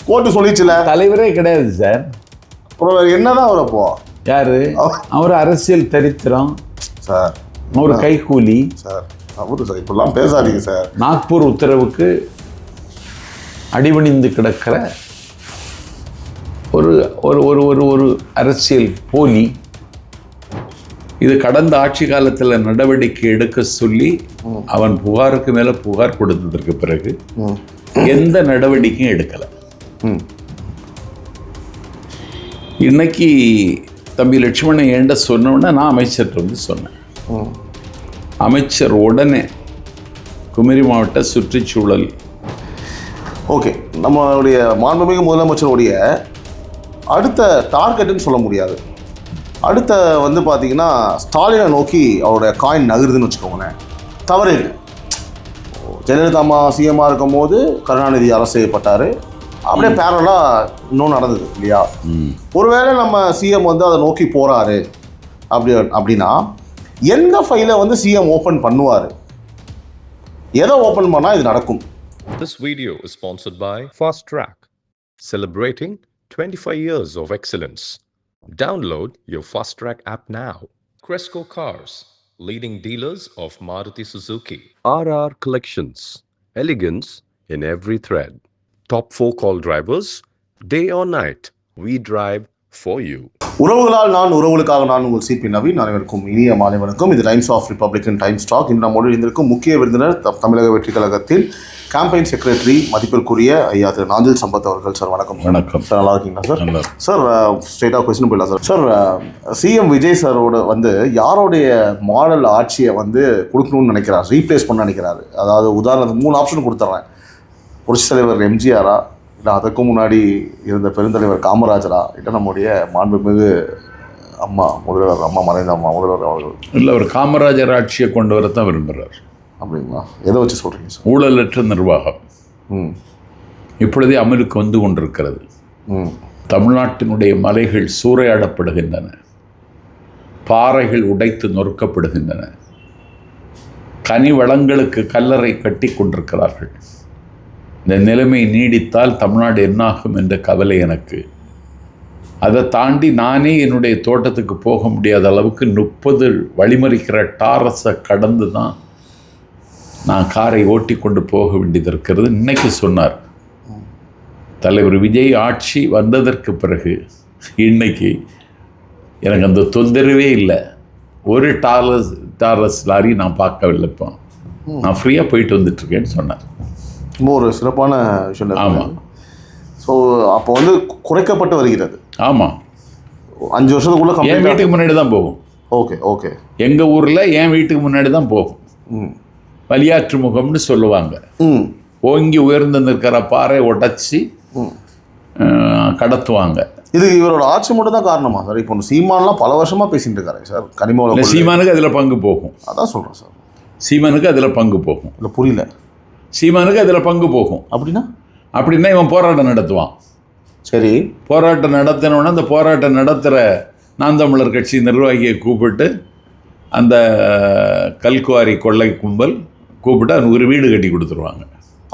Court சொல்லிச்சுல. தலைவரே கிடையாது sir. அப்புறம் என்னதான் அவர் அப்போ யாரு? அவர் அரசியல் தரித்திரம் சார், அவர் கைக்கூலி சார். அவரு சார் இப்பெல்லாம் பேசாதீங்க சார். நாக்பூர் உத்தரவுக்கு அடிபணிந்து கிடக்கிற ஒரு ஒரு ஒரு ஒரு ஒரு அரசியல் போலி. இது கடந்த ஆட்சி காலத்தில் நடவடிக்கை எடுக்க சொல்லி அவன் புகாருக்கு மேலே புகார் கொடுத்ததற்கு பிறகு எந்த நடவடிக்கையும் எடுக்கலை. இன்னைக்கு தம்பி லட்சுமணன் ஏண்ட சொன்னோன்னே நான் அமைச்சர்கிட்ட வந்து சொன்னேன். அமைச்சர் உடனே குமரி மாவட்ட சுற்றுச்சூழல் ஓகே, நம்மளுடைய மாண்புமிகு முதலமைச்சருடைய அடுத்த டார்கெட்டுன்னு சொல்ல முடியாது. அடுத்த வந்து பார்த்தீங்கன்னா ஸ்டாலினை நோக்கி அவருடைய காயின் நகருதுன்னு வச்சுக்கோங்களேன். தவறு இல்லை. ஜெயலலிதா அம்மா சிஎம்மாக இருக்கும் போது கருணாநிதி அரசு செய்யப்பட்டார். அப்படியே பேரலாக இன்னும் நடந்தது இல்லையா? ஒருவேளை நம்ம சிஎம் வந்து அதை நோக்கி போகிறாரு அப்படின்னா எந்த ஃபைலை வந்து சிஎம் ஓப்பன் பண்ணுவார்? எதை ஓப்பன் பண்ணால் இது நடக்கும்? This video is sponsored by Fast Track, celebrating 25 years of excellence. Download your Fast Track app now. Cresco Cars, leading dealers of Maruti Suzuki. RR Collections, elegance in every thread. Top 4 call drivers, day or night, we drive for you. உறவுகளால் நான், உறவுகளுக்காக நான், உங்கள் CP Naveen. அனைவருக்கும் இனிய மாலை வணக்கம். இது times of republican times talk. இன்று நம்மோடு இருந்திருக்கும் முக்கிய விருந்தினர் தமிழக வெற்றி கழகத்தில் கேம்பெயின் செக்ரட்டரி மதிப்பிற்குரிய ஐயா திரு நாஞ்சில் சம்பத் அவர்கள். சார் வணக்கம். வணக்கம் சார். நல்லா இருக்கீங்களா சார்? சார் ஸ்ட்ரெயிட்டாக கொஸ்டின் போயிடலாம் சார். சார், சிஎம் விஜய் சாரோட வந்து யாரோடைய மாடல் ஆட்சியை வந்து கொடுக்கணும்னு நினைக்கிறார், ரீப்ளேஸ் பண்ண நினைக்கிறாரு? அதாவது உதாரணத்துக்கு 3 ஆப்ஷன் கொடுத்துட்றேன். புரட்சித் தலைவர் எம்ஜிஆரா, இல்லை அதுக்கும் முன்னாடி இருந்த பெருந்தலைவர் காமராஜரா, இல்லை நம்முடைய மாண்புமிகு அம்மா மறைந்த அம்மா முதல்வர் அவர்கள்? இல்லை, அவர் காமராஜர் ஆட்சியை கொண்டு வரத்தான் விரும்புகிறார். அப்படிங்களா? எதை வச்சு சொல்கிறீங்க சார்? ஊழலற்ற நிர்வாகம் இப்பொழுதே அமலுக்கு வந்து கொண்டிருக்கிறது. தமிழ்நாட்டினுடைய மலைகள் சூறையாடப்படுகின்றன, பாறைகள் உடைத்து நொறுக்கப்படுகின்றன, கனி வளங்களுக்கு கல்லறை கட்டி கொண்டிருக்கிறார்கள். இந்த நிலைமை நீடித்தால் தமிழ்நாடு என்னாகும் என்ற கவலை எனக்கு. அதை தாண்டி நானே என்னுடைய தோட்டத்துக்கு போக முடியாத அளவுக்கு 30 வழிமறிக்கிற டாரஸை கடந்து தான் நான் காரை ஓட்டி கொண்டு போக வேண்டியது இருக்கிறது. இன்னைக்கு சொன்னார் தலைவர் விஜய் ஆட்சி வந்ததற்கு பிறகு இன்னைக்கு எனக்கு அந்த தொந்தரவே இல்லை. ஒரு டாரஸ் லாரி நான் பார்க்கவில்லை. இப்போ நான் ஃப்ரீயாக போயிட்டு வந்துட்டுருக்கேன்னு சொன்னார். ரொம்ப ஒரு சிறப்பான விஷயம். ஆமாம். ஸோ அப்போ வந்து குறைக்கப்பட்டு வருகிறது. ஆமாம், 5 வருஷத்துக்குள்ளே என் வீட்டுக்கு முன்னாடி தான் போகும். Okay okay. எங்கள் ஊரில் என் வீட்டுக்கு முன்னாடி தான் போகும். வலியாற்று முகம்னு சொல்லுவாங்க. ஓங்கி உயர்ந்து நிற்கிற பாறை உடைச்சி கடத்துவாங்க. இது இவரோட ஆட்சி மட்டும் தான் காரணமா சார்? இப்போ சீமான்லாம் பல வருஷமாக பேசிட்டு இருக்காரு சார். கனிமவள சீமானுக்கு அதில் பங்கு போகும். அதான் சொல்கிறேன் சார். சீமானுக்கு அதில் பங்கு போகும். இல்லை, புரியல. சீமானுக்கு அதில் பங்கு போகும் அப்படின்னா இவன் போராட்டம் நடத்துவான். சரி, போராட்டம் நடத்தினோன்னா அந்த போராட்டம் நடத்துகிற நாம் தமிழர் கட்சி நிர்வாகியை கூப்பிட்டு அந்த கல்குவாரி கொள்ளை கும்பல் கூப்பிட்டு அவனுக்கு ஒரு வீடு கட்டி கொடுத்துருவாங்க.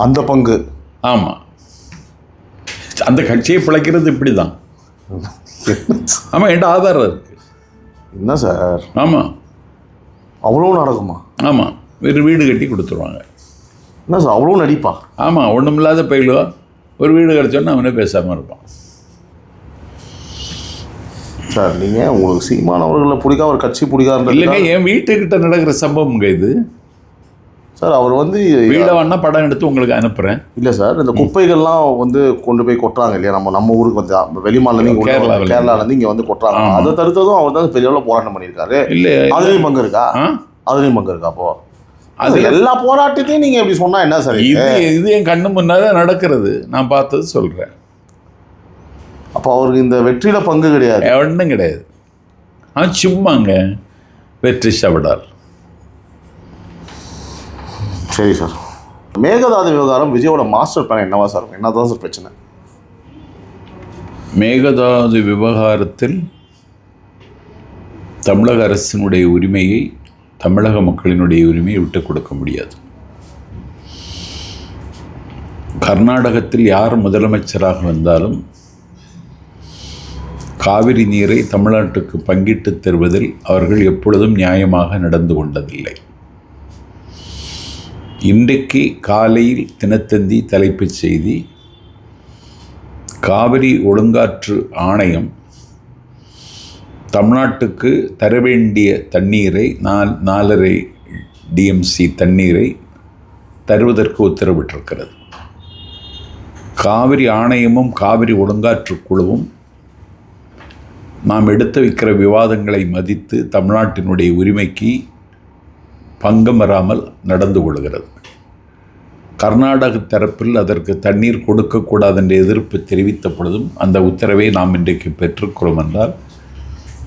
அந்த பங்கு. ஆமாம், அந்த கட்சியை பிழைக்கிறது இப்படி தான். ஆமாம், என்கிட்ட ஆதாரம் இருக்குது. என்ன சார்? ஆமாம், அவ்வளோ நடக்குமா? ஆமாம், ஒரு வீடு கட்டி கொடுத்துருவாங்க. என்ன சார் அவ்வளோ நடிப்பா? ஆமாம், ஒன்றுமில்லாத பயிலுவா ஒரு வீடு கிடச்சோன்னா அவனே பேசாமல் இருப்பான். சார் நீங்கள் உங்களுக்கு சீமான் அவர்களை பிடிக்கா, ஒரு கட்சி பிடிக்காது இல்லைங்க, என் வீட்டுக்கிட்ட நடக்கிற சம்பவம்ங்க இது. சார் அவர் வந்து வீடை வேணா படம் எடுத்து உங்களுக்கு அனுப்புகிறேன். இல்லை சார், இந்த குப்பைகள்லாம் வந்து கொண்டு போய் கொட்டுறாங்க இல்லையா, நம்ம ஊருக்கு வந்து வெளிமாநிலம் கேரளாலேருந்து இங்கே வந்து கொட்டுறாங்க. அதை தடுத்ததும் அவர் தான் பெரிய அளவில் போராட்டம் பண்ணியிருக்காரு. இல்லை, அதுலேயும் பங்கு இருக்கா? அதுலேயும் பங்கு இருக்கா? அப்போ அது எல்லா போராட்டத்தையும் நீங்கள் எப்படி சொன்னால் என்ன சார்? இது என் கண்ணு முன்னாடி நடக்கிறது, நான் பார்த்தது சொல்கிறேன். அப்போ அவருக்கு இந்த வெற்றியில் பங்கு கிடையாது? ஒன்றும் கிடையாது. சும்மாங்க வெற்றி சவடால். சரி சார், மேகதாது விவகாரம் விஜயோட மாஸ்டர் பிளான் என்னவா சார்? என்னதான் சார் பிரச்சனை? மேகதாது விவகாரத்தில் தமிழக அரசினுடைய உரிமையை, தமிழக மக்களினுடைய உரிமையை விட்டுக் கொடுக்க முடியாது. கர்நாடகத்தில் யார் முதலமைச்சராக வந்தாலும் காவிரி நீரை தமிழ்நாட்டுக்கு பங்கிட்டு தருவதில் அவர்கள் எப்பொழுதும் நியாயமாக நடந்து கொண்டதில்லை. இன்றைக்கு காலையில் தினத்தந்தி தலைப்புச் செய்தி, காவிரி ஒழுங்காற்று ஆணையம் தமிழ்நாட்டுக்கு தர வேண்டிய தண்ணீரை 4.5 டிஎம்சி தண்ணீரை தருவதற்கு உத்தரவிட்டிருக்கிறது. காவிரி ஆணையமும் காவிரி ஒழுங்காற்று குழுவும் நாம் எடுத்து வைக்கிற விவாதங்களை மதித்து தமிழ்நாட்டினுடைய உரிமைக்கு பங்கம் வராமல் நடந்து கொள்கிறது. கர்நாடக தரப்பில் அதற்கு தண்ணீர் கொடுக்கக்கூடாது என்ற எதிர்ப்பு தெரிவித்த பொழுதும் அந்த உத்தரவை நாம் இன்றைக்கு பெற்றுக்கிறோம் என்றால்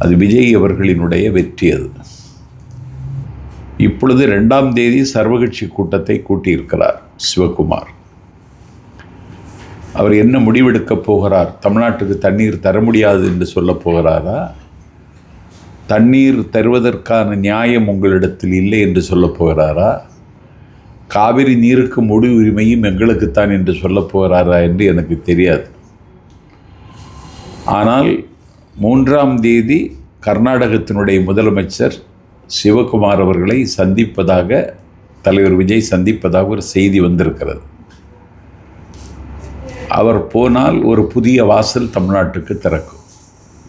அது விஜய் அவர்களினுடைய வெற்றி. அது இப்பொழுது 2ஆம் தேதி சர்வகட்சி கூட்டத்தை கூட்டியிருக்கிறார் சிவகுமார். அவர் என்ன முடிவெடுக்கப் போகிறார்? தமிழ்நாட்டுக்கு தண்ணீர் தர முடியாது என்று சொல்லப் போகிறாரா? தண்ணீர் தருவதற்கான நியாயம் உங்களிடத்தில் இல்லை என்று சொல்லப் போகிறாரா? காவிரி நீருக்கு முழு உரிமையும் எங்களுக்குத்தான் என்று சொல்லப் போகிறாரா என்று எனக்கு தெரியாது. ஆனால் 3ஆம் தேதி கர்நாடகத்தினுடைய முதலமைச்சர் சிவகுமார் அவர்களை சந்திப்பதாக, தலைவர் விஜய் சந்திப்பதாக ஒரு செய்தி வந்திருக்கிறது. அவர் போனால் ஒரு புதிய வாசல் தமிழ்நாட்டுக்கு திறக்கும்.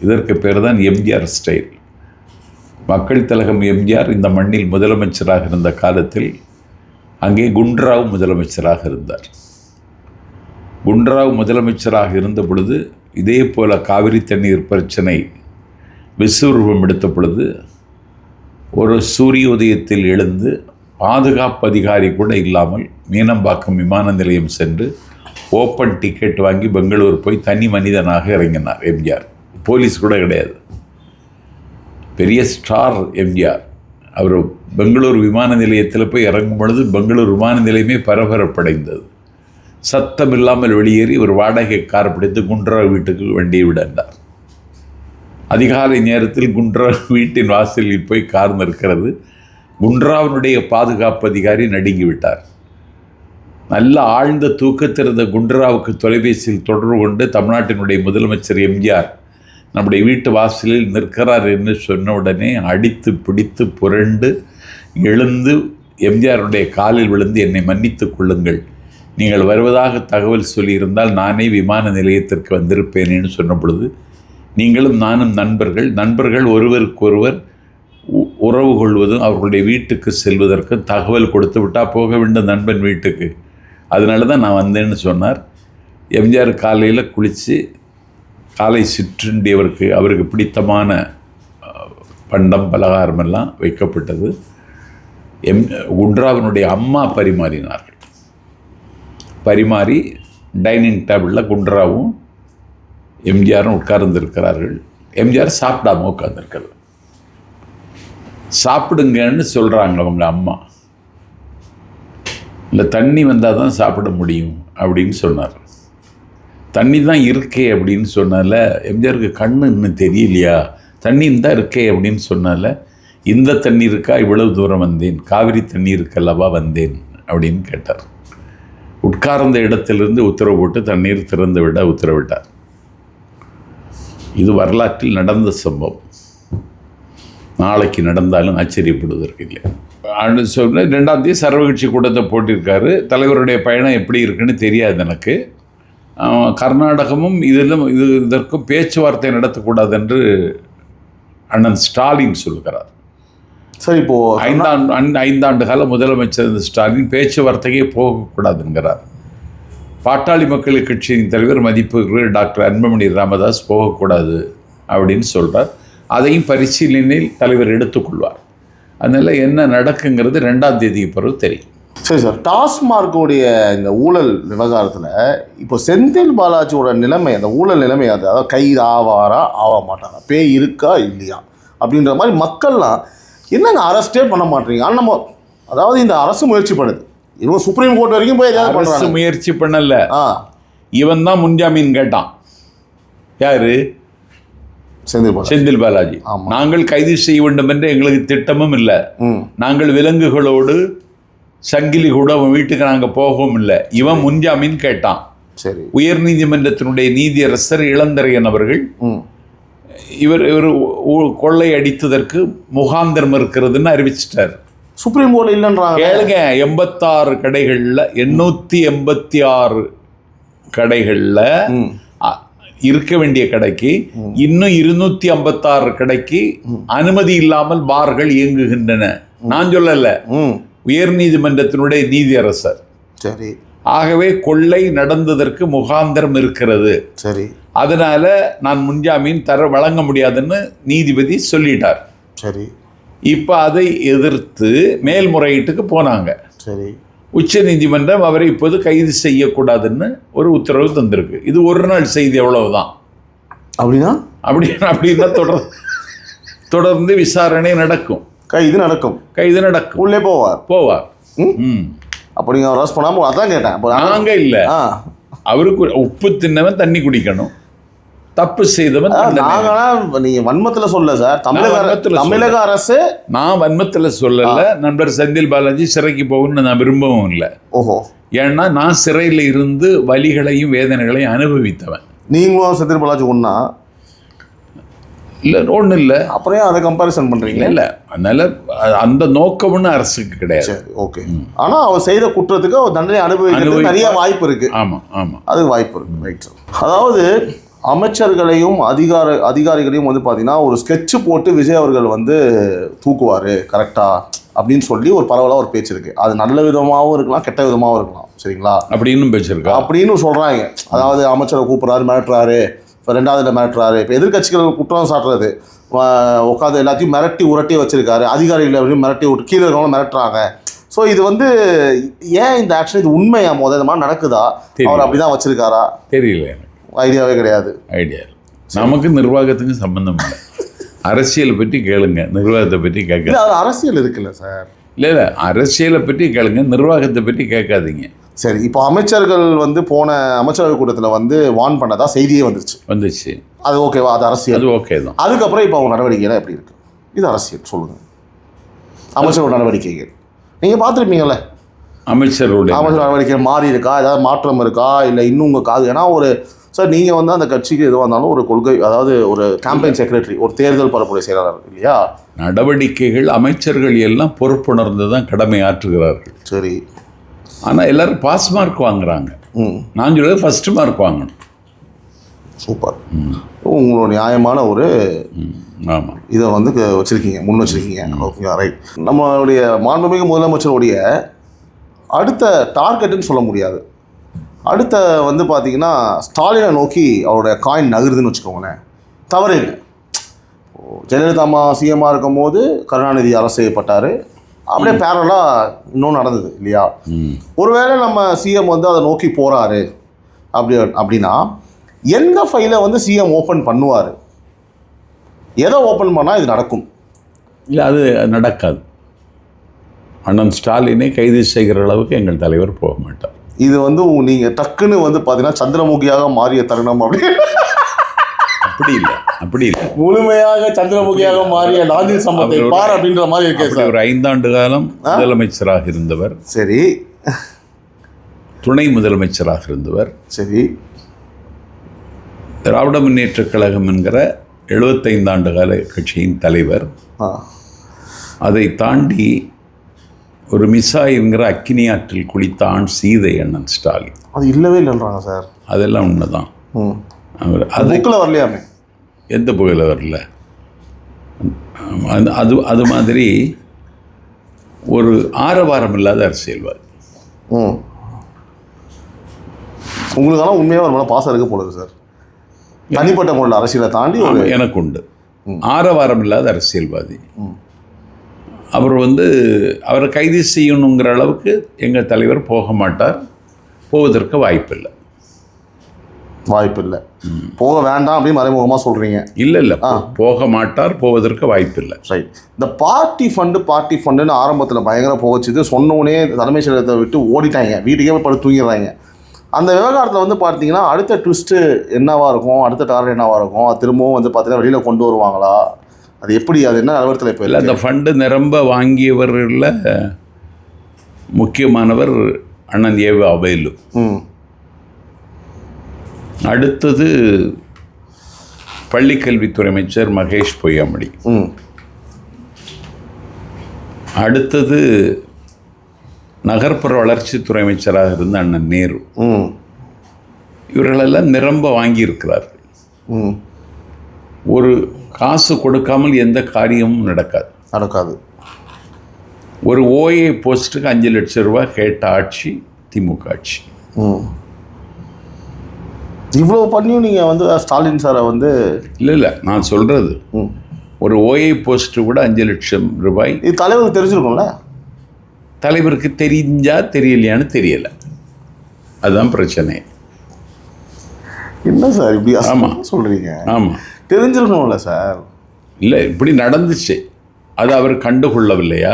இதற்கு பேர் தான் எம்ஜிஆர் ஸ்டைல். மக்கள் திலகம் எம்ஜிஆர் இந்த மண்ணில் முதலமைச்சராக இருந்த காலத்தில் அங்கே குண்ட்ராவ் முதலமைச்சராக இருந்தார். குண்ட்ராவ் முதலமைச்சராக இருந்த பொழுது இதே போல காவிரி தண்ணீர் பிரச்சனை விஸ்வரூபம் எடுத்த பொழுது ஒரு சூரிய உதயத்தில் எழுந்து பாதுகாப்பு அதிகாரி கூட இல்லாமல் மீனம்பாக்கம் விமான நிலையம் சென்று ஓப்பன் டிக்கெட் வாங்கி பெங்களூர் போய் தனி மனிதனாக இறங்கினார் எம்ஜிஆர். போலீஸ் கூட கிடையாது. பெரிய ஸ்டார் எம்ஜிஆர். அவர் பெங்களூர் விமான நிலையத்தில் போய் இறங்கும் பொழுது பெங்களூர் விமான நிலையமே பரபரப்படைந்தது. சத்தம் இல்லாமல் வெளியேறி ஒரு வாடகை கார் பிடித்து குண்ட்ராவ் வீட்டுக்கு வண்டியை விடண்டார். அதிகாலை நேரத்தில் குண்ட்ராவ் வீட்டின் வாசலில் போய் கார் நிற்கிறது. குண்ட்ராவினுடைய பாதுகாப்பு அதிகாரி நடுங்கிவிட்டார். நல்ல ஆழ்ந்த தூக்கத்திருந்த குண்ட்ராவுக்கு தொலைபேசியில் தொடர்பு கொண்டு தமிழ்நாட்டினுடைய முதலமைச்சர் எம்ஜிஆர் நம்முடைய வீட்டு வாசலில் நிற்கிறார் என்று சொன்ன உடனே அடித்து பிடித்து புரண்டு எழுந்து எம்ஜிஆருடைய காலில் விழுந்து என்னை மன்னித்துக் கொள்ளுங்கள், நீங்கள் வருவதாக தகவல் சொல்லியிருந்தால் நானே விமான நிலையத்திற்கு வந்திருப்பேனேன்னு சொன்ன பொழுது, நீங்களும் நானும் நண்பர்கள் ஒருவருக்கொருவர் உறவு கொள்வதும் அவர்களுடைய வீட்டுக்கு செல்வதற்கும் தகவல் கொடுத்து விட்டால் போக வேண்டும் நண்பன் வீட்டுக்கு, அதனால தான் நான் வந்தேன்னு சொன்னார். எம்ஜிஆர் காலையில் குளித்து காலை சிற்றுண்டி அவருக்கு பிடித்தமான பண்டம் பலகாரமெல்லாம் வைக்கப்பட்டது. குண்ட்ராவினுடைய அம்மா பரிமாறினார்கள். பரிமாறி டைனிங் டேபிளில் குண்ட்ராவும் எம்ஜிஆரும் உட்கார்ந்துருக்கிறார்கள். எம்ஜிஆர் சாப்பிடாம உட்கார்ந்துருக்கிறது. சாப்பிடுங்கன்னு சொல்கிறாங்க அவங்க அம்மா. இல்லை தண்ணி வந்தால் தான் சாப்பிட முடியும் அப்படின்னு சொன்னார். தண்ணி தான் இருக்கே அப்படின்னு சொன்னால எம்ஜிஆருக்கு கண்ணு இன்னும் தெரியலையா, தண்ணி தான் இருக்கே அப்படின்னு சொன்னால, இந்த தண்ணி இருக்கா இவ்வளவு தூரம் வந்தேன், காவிரி தண்ணி இருக்கல்லவா வந்தேன் அப்படின்னு கேட்டார். உட்கார்ந்த இடத்திலிருந்து உத்தரவு போட்டு தண்ணீர் திறந்து விட உத்தரவிட்டார். இது வரலாற்றில் நடந்த சம்பவம். நாளைக்கு நடந்தாலும் ஆச்சரியப்படுவதற்கு இல்லை. சொன்ன 2ஆம் தேதி சர்வகட்சி கூட்டத்தை போட்டிருக்காரு. தலைவருடைய பயணம் எப்படி இருக்குன்னு தெரியாது எனக்கு. கர்நாடகமும் இதற்கும் பேச்சுவார்த்தை நடத்தக்கூடாது என்று அண்ணன் ஸ்டாலின் சொல்கிறார். சரி, இப்போது 5 ஆண்டு கால முதலமைச்சர் ஸ்டாலின் பேச்சுவார்த்தைக்கே போகக்கூடாதுங்கிறார். பாட்டாளி மக்கள் கட்சியின் தலைவர் மதிப்புக்கு டாக்டர் அன்புமணி ராமதாஸ் போகக்கூடாது அப்படின்னு சொல்கிறார். அதையும் பரிசீலனையில் தலைவர் எடுத்துக்கொள்வார். அதனால் என்ன நடக்குங்கிறது 2ஆம் தேதிக்கு பிறகு தெரியும். சரி சார், டாஸ்மார்க்குடைய இந்த ஊழல் விவகாரத்தில் இப்போ செந்தில் பாலாஜியோட நிலைமை, அந்த ஊழல் நிலைமை, அதாவது கைது ஆவாரா ஆக மாட்டாரா, பேய் இருக்கா இல்லையா அப்படின்ற மாதிரி மக்கள்லாம் என்னங்க அரெஸ்டே பண்ண மாட்டீங்க. ஆனால் நம்ம அதாவது இந்த அரசு முயற்சி பண்ணுது. இவங்க சுப்ரீம் கோர்ட் வரைக்கும் போய் அரசு முயற்சி பண்ணல. இவன் தான் முன்ஜாமீன் கேட்டான். யாரு? செந்தில் பாலாஜி. நாங்கள் கைது செய்ய வேண்டும் என்று எங்களுக்கு திட்டமும் இல்லை. நாங்கள் விலங்குகளோடு சங்கிலி கூட அவன் வீட்டுக்கு நாங்கள் போகவும் இல்லை. இவன் முன்ஜாமீன் கேட்டான். சரி. உயர் நீதிமன்றத்தினுடைய நீதியரசர் இளந்தரையன் அவர்கள் இவர் கொள்ளை அடித்ததற்கு முகாந்திரம் இருக்கிறதுன்னு அறிவிச்சிட்டார். Supreme court இல்லைன்றாங்க. கேளுங்க, 86 கடைகளில் 886 கடைகளில் இருக்க வேண்டிய கடைக்கு இன்னும் 256 கடைக்கு அனுமதி இல்லாமல் பார்கள் இயங்குகின்றன. நான் சொல்லல, உயர் நீதிமன்றத்தினுடைய நீதியரசர். சரி. ஆகவே கொள்ளை நடந்ததற்கு முகாந்திரம் இருக்கிறது. சரி. அதனால நான் முன்ஜாமீன் வழங்க முடியாதுன்னு நீதிபதி சொல்லிட்டார். சரி. இப்போ அதை எதிர்த்து மேல்முறையீட்டுக்கு போனாங்க. சரி. உச்ச நீதிமன்றம் அவரை இப்போது கைது செய்யக்கூடாதுன்னு ஒரு உத்தரவு தந்திருக்கு. இது ஒரு நாள் செய்தி, எவ்வளவுதான். அப்படின்னா தொடர்ந்து விசாரணை நடக்கும். கைது நடக்கும். உள்ளே போவார். அப்போ நீங்கள் அரெஸ்ட் பண்ணாமல் அதான் கேட்டேன். நாங்கள் இல்லை, அவருக்கு உப்பு தின்னவன் தண்ணி குடிக்கணும், தப்பு செய்தவன். நீங்க வன்மத்தில் சொல்ல சார், தமிழக அரசு. நான் வன்மத்தில் சொல்லல. நண்பர் செந்தில் பாலாஜி சிறைக்கு போகணும்னு நான் விரும்பவும் இல்லை. ஓஹோ. ஏன்னா நான் சிறையில் இருந்து வலிகளையும் வேதனைகளையும் அனுபவித்தவன். நீங்களும் செந்தில் பாலாஜி ஒன்றா? இல்லை, ஒன்றும் இல்லை. அப்புறம் அதை கம்பேரிசன் பண்ணுறீங்க? இல்லை, அதனால அந்த நோக்கம்னு அரசுக்கு கிடையாது. ஓகே. ஆனால் அவர் செய்த குற்றத்துக்கு அவர் தண்டனை அனுபவிக்கிறது நிறைய வாய்ப்பு இருக்கு. ஆமாம், அது வாய்ப்பு இருக்கு. ரைட். அதாவது அமைச்சர்களையும் அதிகாரிகளையும் வந்து பார்த்தீங்கன்னா ஒரு ஸ்கெட்சு போட்டு விஜய் அவர்கள் வந்து தூக்குவார் கரெக்டா அப்படின்னு சொல்லி ஒரு பரவலாக ஒரு பேச்சு இருக்குது. அது நல்ல விதமாகவும் இருக்கலாம், கெட்ட விதமாகவும் இருக்கலாம். சரிங்களா? அப்படின்னு பேச்சிருக்கா அப்படின்னு சொல்கிறாங்க. அதாவது அமைச்சரை கூப்பிட்றாரு, மிரட்டுறாரு, இப்போ 2வது மிரட்டுறாரு. இப்போ எதிர்கட்சிகள் குற்றம் சாட்டுறது, உட்காந்து எல்லாத்தையும் மிரட்டி உரட்டி வச்சிருக்காரு, அதிகாரிகளை மிரட்டி விட்டு கீழே இருக்கவங்களும் மிரட்டுறாங்க. ஸோ இது வந்து ஏன் இந்த ஆக்ஷன், இது உண்மையா? இந்த மாதிரி நடக்குதா? அவர் அப்படி தான் வச்சிருக்காரா? தெரியல, ஐடியாவே கிடையாது. ஐடியா நமக்கு நிர்வாகத்துக்கு சம்பந்தம் இல்லை. அரசியலை பற்றி கேளுங்க, நிர்வாகத்தை பற்றி கேட்க. அரசியல் இருக்குல்ல சார்? இல்லை, அரசியலை பற்றி கேளுங்க, நிர்வாகத்தை பற்றி கேட்காதீங்க. சரி. இப்போ அமைச்சர்கள் வந்து போன அமைச்சரவை கூட்டத்தில் வந்து வார்ன் பண்ணதா செய்தியே வந்துச்சு. அது ஓகேவா? அது அரசியல். அது ஓகே தான். அதுக்கப்புறம் இப்போ அவங்க நடவடிக்கைலாம் எப்படி இருக்கு? இது அரசியல். சொல்லுங்கள். அமைச்சரோட நடவடிக்கைகள் நீங்கள் பார்த்துருப்பீங்கள்ல, அமைச்சர் நடவடிக்கை மாறி இருக்கா, ஏதாவது மாற்றம் இருக்கா, இல்லை இன்னும் உங்கள் காது? ஏன்னா ஒரு சார், நீங்கள் வந்து அந்த கட்சிக்கு எதுவாக இருந்தாலும் ஒரு கொள்கை, அதாவது ஒரு கேம்பெயின் செக்ரட்டரி, ஒரு தேர்தல் பரப்புரை செயலாளர் இல்லையா? நடவடிக்கைகள் அமைச்சர்கள் எல்லாம் பொறுப்புணர்ந்து தான் கடமை ஆற்றுகிறார்கள். சரி. ஆனால் எல்லாரும் பாஸ் மார்க் வாங்குறாங்க. நான் சொல்றது ஃபர்ஸ்ட் மார்க் வாங்கணும். சூப்பர். உங்களோட நியாயமான ஒரு ஆமாம் இதை வந்து முன் வச்சுருக்கீங்க. Okay, right. நம்மளுடைய மாண்புமிகு முதலமைச்சருடைய அடுத்த டார்கெட்டுன்னு சொல்ல முடியாது. அடுத்த வந்து பார்த்திங்கன்னா ஸ்டாலினை நோக்கி அவருடைய காயின் நகருதுன்னு வச்சுக்கோங்களேன். தவறு இல்லை. ஜெயலலிதா அம்மா சிஎம்மாக இருக்கும் போது கருணாநிதி அரசு செய்யப்பட்டார். அப்படியே பேரலாக இன்னும் நடந்தது இல்லையா? ஒருவேளை நம்ம சிஎம் வந்து அதை நோக்கி போகிறாரு அப்படின்னா எந்த ஃபைலை வந்து சிஎம் ஓப்பன் பண்ணுவார்? எதை ஓப்பன் பண்ணால் இது நடக்கும்? இல்லை, அது நடக்காது. அண்ணன் ஸ்டாலினை கைது செய்கிற அளவுக்கு எங்கள் தலைவர் போக மாட்டார். இது வந்து நீங்கள் டக்குன்னு வந்து பார்த்தீங்கன்னா சந்திரமுகியாக மாறிய தருணம் அப்படி இல்லை முழுமையாக சந்திரமுகியாக மாறிய நாஞ்சில் சம்பத்தை பார் அப்படின்ற மாதிரி இருக்கே சார். ஒரு 5 ஆண்டு காலம் முதலமைச்சராக இருந்தவர். சரி. துணை முதலமைச்சராக இருந்தவர். சரி. திராவிட முன்னேற்றக் கழகம் என்கிற 75 ஆண்டு கால கட்சியின் தலைவர். அதை தாண்டி ஒரு மிசா என்கிற அக்கினி ஆற்றில் குளித்த ஆண் சீதை அண்ணன் ஸ்டாலின். அது இல்லவே இல்லைன்றாங்க சார். அதெல்லாம் உண்மைதான். அவர் அது புக்கில் வரலையாமே. எந்த புகையில் வரல. அது மாதிரி ஒரு ஆரவாரம் இல்லாத அரசியல்வாதி. உங்களுக்கு ஆனால் உண்மையாக ஒரு மேலே பாசம் இருக்க போகுது சார். தனிப்பட்ட முறையில் அரசியலை தாண்டி எனக்கு உண்டு. ஆரவாரம் இல்லாத அரசியல்வாதி. அவர் வந்து அவரை கைது செய்யணுங்கிற அளவுக்கு எங்கள் தலைவர் போக மாட்டார். போவதற்கு வாய்ப்பில்லை. போக வேண்டாம் அப்படின்னு மறைமுகமாக சொல்கிறீங்க? இல்லை, போக மாட்டார், போவதற்கு வாய்ப்பில்லை. ரைட். இந்த பார்ட்டி ஃபண்டுன்னு ஆரம்பத்தில் பயங்கர போகச்சுது. சொன்னோடனே தலைமைச் செயலகத்தை விட்டு ஓடிட்டாங்க, வீட்டுக்கே போய் படுத்து தூங்கிடுறாங்க. அந்த விவகாரத்தில் வந்து பார்த்தீங்கன்னா அடுத்த ட்விஸ்ட்டு என்னவாக இருக்கும், அடுத்த டார்கெட் என்னவாக இருக்கும், அது திரும்பவும் வந்து பார்த்தீங்கன்னா வெளியில் கொண்டு வருவாங்களா? அது எப்படி, அது என்ன நிலவரத்தில் இப்போ இல்லை? அந்த ஃபண்டு நிரம்ப வாங்கியவர்களில் முக்கியமானவர் அண்ணன் ஏவ அவேலு. அடுத்தது பள்ளிக்கல்வித்துறை அமைச்சர் மகேஷ் பொய்யாமொழி. அடுத்தது நகர்ப்புற வளர்ச்சித்துறை அமைச்சராக இருந்த அண்ணன் நேரு. இவர்களெல்லாம் நிரம்ப வாங்கியிருக்கிறார்கள். ஒரு காசு கொடுக்காமல் எந்த காரியமும் நடக்காது. ஒரு ஓஏ போஸ்ட்டுக்கு 5 லட்சம் ரூபாய் கேட்ட ஆட்சி திமுக ஆட்சி. இவ்வளோ பண்ணியும் நீங்கள் வந்து ஸ்டாலின் சாரை வந்து இல்லை நான் சொல்கிறது, ஒரு ஓஏ போஸ்ட்டு கூட 5 லட்சம் ரூபாய். இது தலைவருக்கு தெரிஞ்சிருக்கும்ல? தலைவருக்கு தெரிஞ்சா தெரியலையான்னு தெரியலை, அதுதான் பிரச்சனை. என்ன சார் இப்படி ஆமாம் சொல்கிறீங்க? ஆமாம், தெரிஞ்சிருக்கணும்ல சார். இல்லை, இப்படி நடந்துச்சு, அது அவர் கண்டுகொள்ளவில்லையா?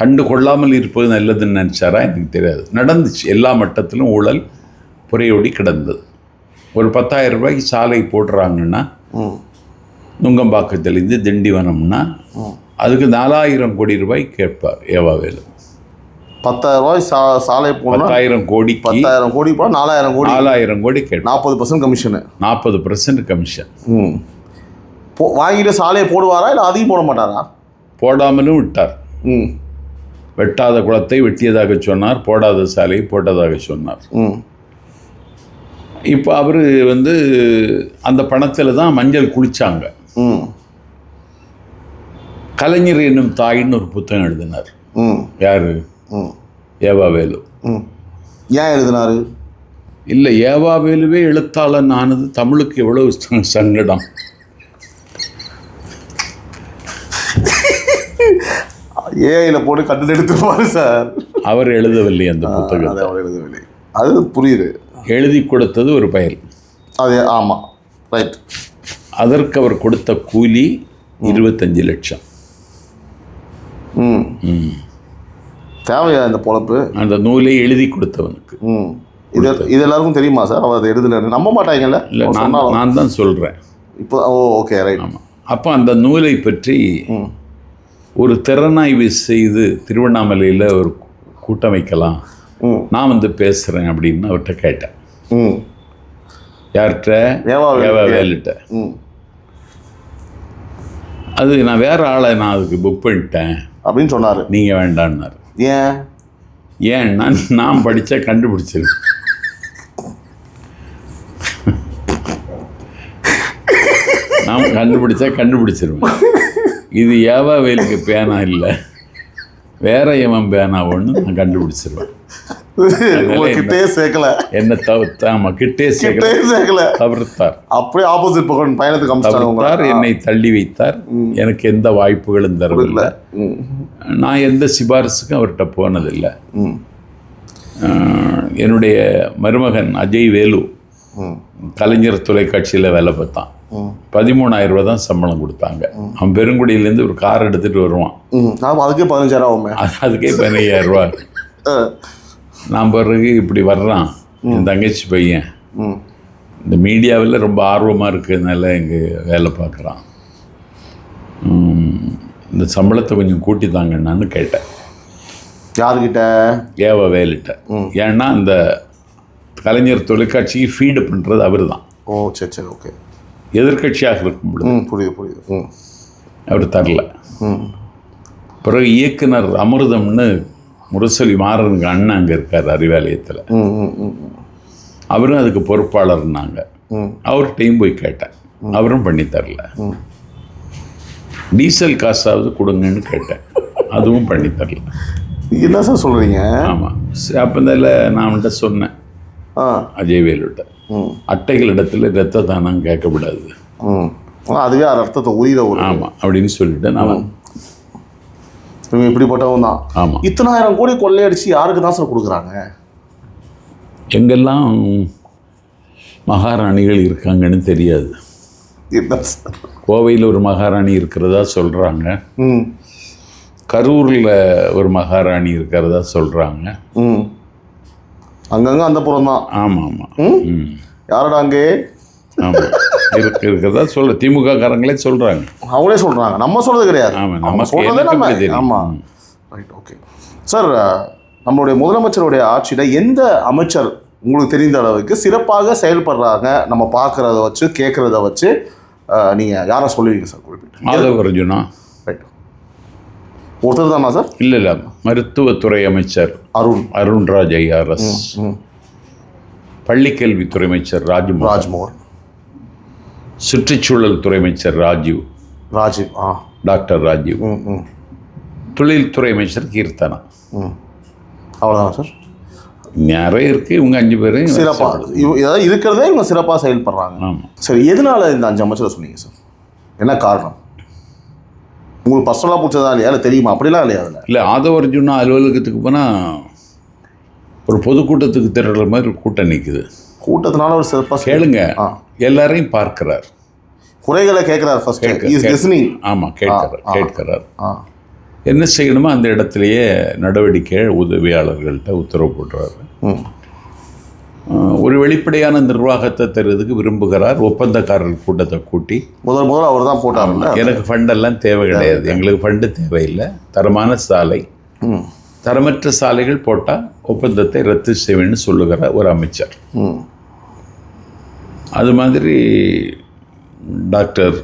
கண்டுகொள்ளாமல் இருப்பது நல்லதுன்னு நினச்சாரா எனக்கு தெரியாது. நடந்துச்சு, எல்லா மட்டத்திலும் ஊழல் புரையோடி கிடந்தது. ஒரு 10,000 ரூபாய்க்கு சாலை போடுறாங்கன்னா நுங்கம்பாக்கத்திலேருந்து திண்டிவனம்னா அதுக்கு 4,000 கோடி ரூபாய் கேட்பார் ஏவாவேலு. 10,000 ரூபாய் சாலை போனால் 10,000 கோடி, 10,000 கோடி போனால் 4,000 கோடி கேட்பார். 40% கமிஷனு. 40% கமிஷன். வாங்கிட்டு சாலையை போடுவாரா இல்லை அதையும் போட மாட்டாரா? போடாமலும் விட்டார். வெட்டாத குளத்தை வெட்டியதாக சொன்னார், போடாத சாலையை போட்டதாக சொன்னார். இப்போ அவர் வந்து அந்த பணத்தில் தான் மஞ்சள் குளிச்சாங்க. கலைஞர் என்னும் தாயின்னு ஒரு புத்தகம் எழுதினார். யாரு? ஏவாவேலு. ஏன் எழுதினாரு? இல்லை, ஏவாவேலுவே எழுத்தாளன் ஆனது தமிழுக்கு எவ்வளவு சங்கடம். ஏஐல போட்டு கண்டு எடுத்துருவாரு சார். அவர் எழுதவில்லை அந்த புத்தகத்தை. அவர் எழுதவில்லை, அது புரியுது. எழுதி கொடுத்தது ஒரு பயல். அது ஆமாம், ரைட். அதற்கு அவர் கொடுத்த கூலி 25 லட்சம். தேவையா இந்த பொழப்பு? அந்த நூலை எழுதி கொடுத்தவனுக்கு. இது எல்லாருக்கும் தெரியுமா சார்? அவர் அதை எழுதல, நம்ப மாட்டாங்கல்ல? இல்லை, நான் தான் சொல்கிறேன் இப்போ. Okay, right. ஆமாம். அப்போ அந்த நூலை பற்றி ஒரு திறனாய்வு செய்து திருவண்ணாமலையில் ஒரு கூட்டமைக்கலாம், நான் வந்து பேசுகிறேன் அப்படின்னு அவர்கிட்ட கேட்டேன். யார்கிட்ட? ஏவாவேலுட்ட. அது நான் வேற ஆளை நான் அதுக்கு புக் பண்ணிட்டேன் அப்படின்னு சொன்னார். நீங்கள் வேண்டான்னாரு. ஏன்னா நான் படித்தா கண்டுபிடிச்சிருக்கேன். நான் கண்டுபிடிச்சிருவேன். இது ஏவாவேலுக்கு பேனா இல்லை, வேற எவன் பேனா ஒன்று நான் கண்டுபிடிச்சிருவேன். என்ன கிட்டே சேர்க்கல, தவிர்த்தார். அப்படியே ஆப்போசிட் பயணத்துக்கு என்னை தள்ளி வைத்தார். எனக்கு எந்த வாய்ப்புகளும் தரவில்லை. நான் எந்த சிபாரிசுக்கும் அவர்கிட்ட போனதில்லை. என்னுடைய மருமகன் அஜய் வேலு கலைஞர் தொலைக்காட்சியில் வேலை பார்த்தான். 13,000 ரூபா தான் சம்பளம் கொடுத்தாங்க. அவன் பெருங்குடியிலேருந்து ஒரு கார் எடுத்துகிட்டு வருவான். அதுக்கே 15,000. அதுக்கே 15,000 ரூபா. நான் பிறகு இப்படி வர்றான் என் தங்கச்சி பையன். இந்த மீடியாவில் ரொம்ப ஆர்வமாக இருக்கிறதுனால இங்கே வேலை பார்க்குறான். இந்த சம்பளத்தை கொஞ்சம் கூட்டித்தாங்கன்னு கேட்டேன். யாருக்கிட்ட? ஏவாவேலுட்ட. ஏன்னா அந்த கலைஞர் தொலைக்காட்சிக்கு ஃபீடு பண்ணுறது அவர் தான். ஓ, சரி சரி, ஓகே. எதிர்கட்சியாக இருக்கும் பொழுது. புரியுது. அவர் தரல. பிறகு இயக்குனர் அமிர்தம்னு முரசொலி மாறனுங்க அண்ணன் அங்கே இருக்கார் அறிவாலயத்தில். அவரும் அதுக்கு பொறுப்பாளர்னாங்க. அவர்கிட்டையும் போய் கேட்டேன், அவரும் பண்ணி தரல. டீசல் காசாவது கொடுங்கன்னு கேட்டேன், அதுவும் பண்ணி தரல. என்ன சார் சொல்கிறீங்க? ஆமாம். அப்போ இதில் நான் அவன்கிட்ட சொன்னேன் அஜய்வேலுட்ட, அட்டைகள் இடத்துல ரத்த தானம் கேட்கக்கூடாது, அதுவே ரத்தத்தை உயிரை. ஆமாம் அப்படின்னு சொல்லிட்டு நான் இவங்க இப்படிப்பட்டவங்க தான். ஆமாம். 10,000 கோடி கொள்ளையடிச்சு யாருக்கு தான் சார் கொடுக்குறாங்க? எங்கெல்லாம் மகாராணிகள் இருக்காங்கன்னு தெரியாது. கோவையில் ஒரு மகாராணி இருக்கிறதா சொல்கிறாங்க, கரூரில் ஒரு மகாராணி இருக்கிறதா சொல்கிறாங்க. அங்கங்கே அந்த புறம் தான். ஆமாம் ஆமாம். யாரோட அங்கே? ஆமாம், இருக்கிறதா சொல்ல திமுக காரங்களே சொல்கிறாங்க. அவங்களே சொல்கிறாங்க, நம்ம சொல்கிறது கிடையாது. ஆமாம், நம்ம சொல்கிறதே நம்ம. ஆமாம், ரைட், ஓகே. சார், நம்மளுடைய முதலமைச்சருடைய ஆட்சியில் எந்த அமைச்சர் உங்களுக்கு தெரிந்த அளவுக்கு சிறப்பாக செயல்படுறாங்க, நம்ம பார்க்குறத வச்சு கேட்குறத வச்சு நீங்கள் யாரை சொல்லுவீங்க சார் குறிப்பிட்டு? ஆதவ அர்ஜுனா. ரைட். ஒருத்தர் தானா சார்? இல்லை, மருத்துவத்துறை அமைச்சர் அருண்ராஜ் ஐஆர்எஸ், பள்ளிக்கல்வித்துறை அமைச்சர் ராஜ்மோகன், சுற்றுச்சூழல் துறை அமைச்சர் ராஜீவ், டாக்டர் ராஜீவ், தொழில்துறை அமைச்சர் கீர்த்தனா. அவ்வளோதான் சார். நிறைய இருக்கு. இவங்க 5 பேரும் சிறப்பாக ஏதாவது இருக்கிறதே இவங்க சிறப்பாக செயல்படுறாங்க. ஆமாம். சரி, எதனால இந்த 5 அமைச்சரை சொன்னீங்க சார்? என்ன காரணம்? உங்களுக்கு பர்சனலாக பிடிச்சதா இல்லையா, இல்லை தெரியுமா? அப்படிலாம் இல்லையா? அதில் இல்லை, ஆதவ அர்ஜுனா அலுவலகத்துக்கு போனால் ஒரு பொதுக்கூட்டத்துக்கு திரடுற மாதிரி ஒரு கூட்டம் நிற்குது. கூட்டத்தினால ஒரு சிறப்பாக கேளுங்க, எல்லாரையும் பார்க்கிறார், குறைகளை கேட்குறாரு. ஃபர்ஸ்ட் ஆமாம், கேட்கிறார். என்ன செய்யணுமோ அந்த இடத்துலையே நடவடிக்கை உதவியாளர்கள்ட்ட உத்தரவு போடுறாரு. ஒரு வெளிப்படையான நிர்வாகத்தை தருவதுக்கு விரும்புகிறார். ஒப்பந்தக்காரர்கள் கூட்டத்தை கூட்டி முதல் அவர் தான் போட்டாங்க. எனக்கு ஃபண்டெல்லாம் தேவை கிடையாது, எங்களுக்கு ஃபண்டு தேவையில்லை, தரமான சாலை, தரமற்ற சாலைகள் போட்டால் ஒப்பந்தத்தை ரத்து செய்வேன்னு சொல்லுகிற ஒரு அமைச்சர். அது மாதிரி டாக்டர்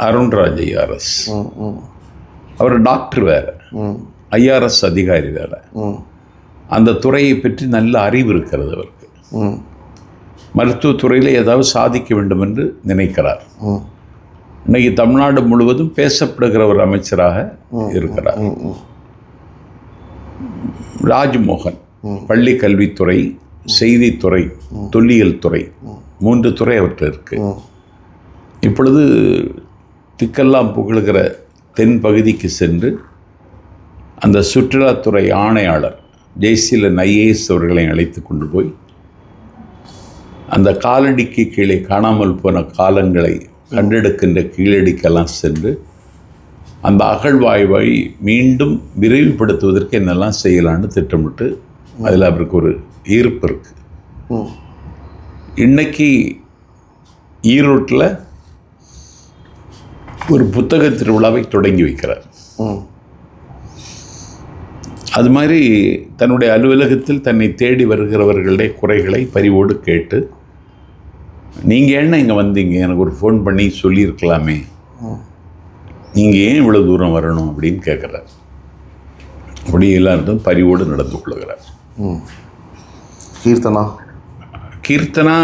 அருண்ராஜ் ஐஆர்எஸ், அவர் டாக்டர் வேறு, ஐஆர்எஸ் அதிகாரி வேறு, அந்த துறையை பற்றி நல்ல அறிவு இருக்கிறது அவருக்கு. மருத்துவத்துறையில் ஏதாவது சாதிக்க வேண்டும் என்று நினைக்கிறார். இன்னைக்கு தமிழ்நாடு முழுவதும் பேசப்படுகிற ஒரு அமைச்சராக இருக்கிறார். ராஜ்மோகன் பள்ளி கல்வித்துறை, செய்தித்துறை, தொல்லியல் துறை, 3 துறை அவர்கிட்ட இருக்கு. இப்பொழுது திக்கெல்லாம் புகழுகிற தென் பகுதிக்கு சென்று அந்த சுற்றுலாத்துறை ஆணையாளர் ஜெய்சீலன் ஐஏஎஸ் அவர்களை அழைத்து கொண்டு போய் அந்த காலடிக்கு கீழே காணாமல் போன காலங்களை கண்டெடுக்கின்ற கீழடிக்கெல்லாம் சென்று அந்த அகழ்வாய்வை மீண்டும் விரைவுபடுத்துவதற்கு என்னெல்லாம் செய்யலான்னு திட்டமிட்டு அதில் அவருக்கு ஒரு ஈர்ப்பு இருக்குது. இன்னைக்கு ஈரோட்டில் ஒரு புத்தக திருவிழாவை தொடங்கி வைக்கிறார். அது மாதிரி தன்னுடைய அலுவலகத்தில் தன்னை தேடி வருகிறவர்களுடைய குறைகளை பரிவோடு கேட்டு, நீங்கள் என்ன இங்கே வந்தீங்க, எனக்கு ஒரு ஃபோன் பண்ணி சொல்லியிருக்கலாமே, நீங்கள் ஏன் இவ்வளோ தூரம் வரணும் அப்படின்னு கேட்குறார். அப்படி எல்லாருக்கும் பரிவோடு நடந்து கொள்ளுகிறார். கீர்த்தனா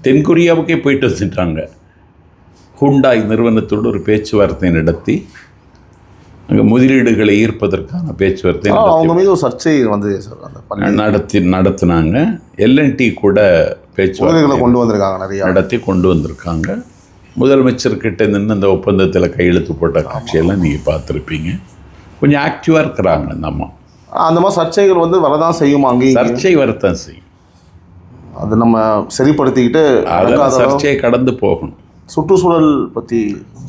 தென்கொரியாவுக்கே போயிட்டு வந்துட்டாங்க. ஹுண்டாய் நிறுவனத்தோடு ஒரு பேச்சுவார்த்தை நடத்தி அங்கே முதலீடுகளை ஈர்ப்பதற்கான பேச்சுவார்த்தை அவங்க மீது ஒரு சர்ச்சை வந்து நடத்தினாங்க. எல்என்டி கூட பேச்சுவார்த்தை கொண்டு வந்திருக்காங்க. முதலமைச்சர்கிட்ட நின்று அந்த ஒப்பந்தத்தில் கையெழுத்து போட்ட காட்சியெல்லாம் நீங்கள் பார்த்துருப்பீங்க. கொஞ்சம் ஆக்டிவாக இருக்கிறாங்க அந்த அம்மா. அந்த மாதிரி சர்ச்சைகள் வந்து வரதான் செய்யும். அங்கேயும் சர்ச்சை வரத்தான் செய்யும். அது நம்ம சரிப்படுத்திக்கிட்டு சர்ச்சையை கடந்து போகணும். சுற்றுச்சூழல் பற்றி,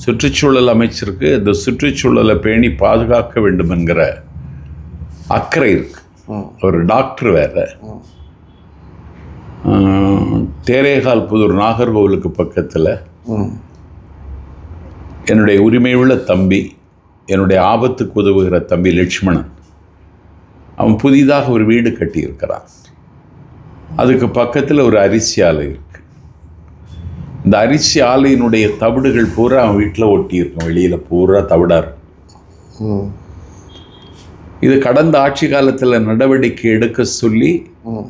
சுற்றுச்சூழல் அமைச்சருக்கு இந்த சுற்றுச்சூழலை பேணி பாதுகாக்க வேண்டும் என்கிற அக்கறை இருக்கு. ஒரு டாக்டர் வேற. தேரேகால் புதூர் நாகர்கோவிலுக்கு பக்கத்தில் என்னுடைய உரிமையுள்ள தம்பி, என்னுடைய ஆபத்துக்கு உதவுகிற தம்பி லட்சுமணன், அவன் புதிதாக ஒரு வீடு கட்டியிருக்கிறான். அதுக்கு பக்கத்தில் ஒரு அரிசி ஆலை இருக்கு. இந்த அரிசி ஆலையினுடைய தவிடுகள் பூரா அவன் வீட்டில் ஒட்டியிருக்கும். வெளியில் பூரா தவிடார். இது கடந்த ஆட்சி காலத்தில் நடவடிக்கை எடுக்க சொல்லி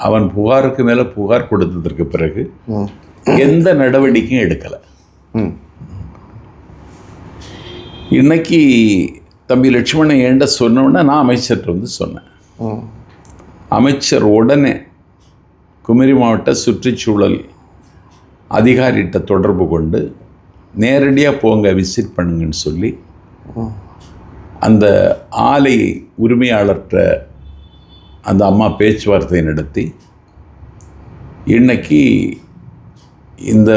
அவன் புகாருக்கு மேலே புகார் கொடுத்ததற்கு பிறகு எந்த நடவடிக்கையும் எடுக்கலை. இன்னைக்கு தம்பி லட்சுமணன் ஏண்ட சொன்னோன்னே நான் அமைச்சர்கிட்ட வந்து சொன்னேன். அமைச்சர் உடனே குமரி மாவட்ட சுற்றுச்சூழல் அதிகாரிகிட்ட தொடர்பு கொண்டு நேரடியாக போங்க, விசிட் பண்ணுங்கன்னு சொல்லி அந்த ஆலை உரிமையாளர்கிட்ட அந்த அம்மா பேச்சுவார்த்தை நடத்தி இன்னைக்கு இந்த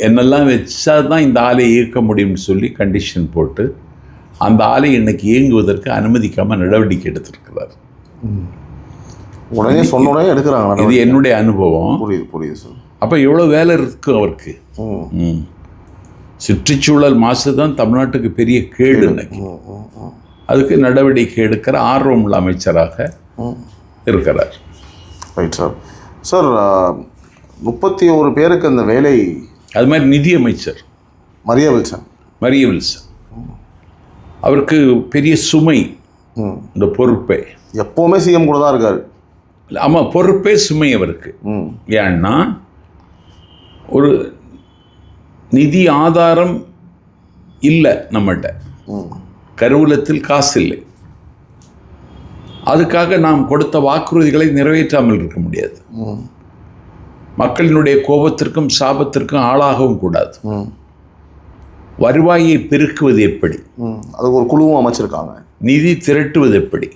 என்னெல்லாம் வச்சா தான் இந்த ஆலையை இயக்க முடியும்னு சொல்லி கண்டிஷன் போட்டு அந்த ஆலை இன்னைக்கு இயங்குவதற்கு அனுமதிக்காமல் நடவடிக்கை எடுத்திருக்கிறார். உடனே சொன்ன உடனே எடுக்கிறாங்க. இது என்னுடைய அனுபவம். புரியுது சார். அப்போ எவ்வளோ வேலை இருக்கு அவருக்கு. சுற்றுச்சூழல் மாசு தான் தமிழ்நாட்டுக்கு பெரிய கேடு. இன்னைக்கு அதுக்கு நடவடிக்கை எடுக்கிற ஆர்வமுள்ள அமைச்சராக இருக்கிறார். Right sir. சார் 31 பேருக்கு அந்த வேலை, அது மாதிரி நிதி அமைச்சர் மரியா வில்சன் அவருக்கு பெரிய சுமை இந்த பொறுப்பே. எப்போவுமே சிஎம் கூட தான் இருக்காரு. ஆமாம், பொறுப்பே சுமை அவருக்கு. ஏன்னா ஒரு நிதி ஆதாரம் இல்லை நம்மகிட்ட, கருவூலத்தில் காசு இல்லை. அதுக்காக நாம் கொடுத்த வாக்குறுதிகளை நிறைவேற்றாமல் இருக்க முடியாது. மக்களினுடைய கோபத்திற்கும் சாபத்திற்கும் ஆளாகவும் கூடாது. வருவாயை பெருக்குவது எப்படி, அதுக்கு ஒரு குழுவும் அமைச்சிருக்காங்க. நிதி திரட்டுவது எப்படி,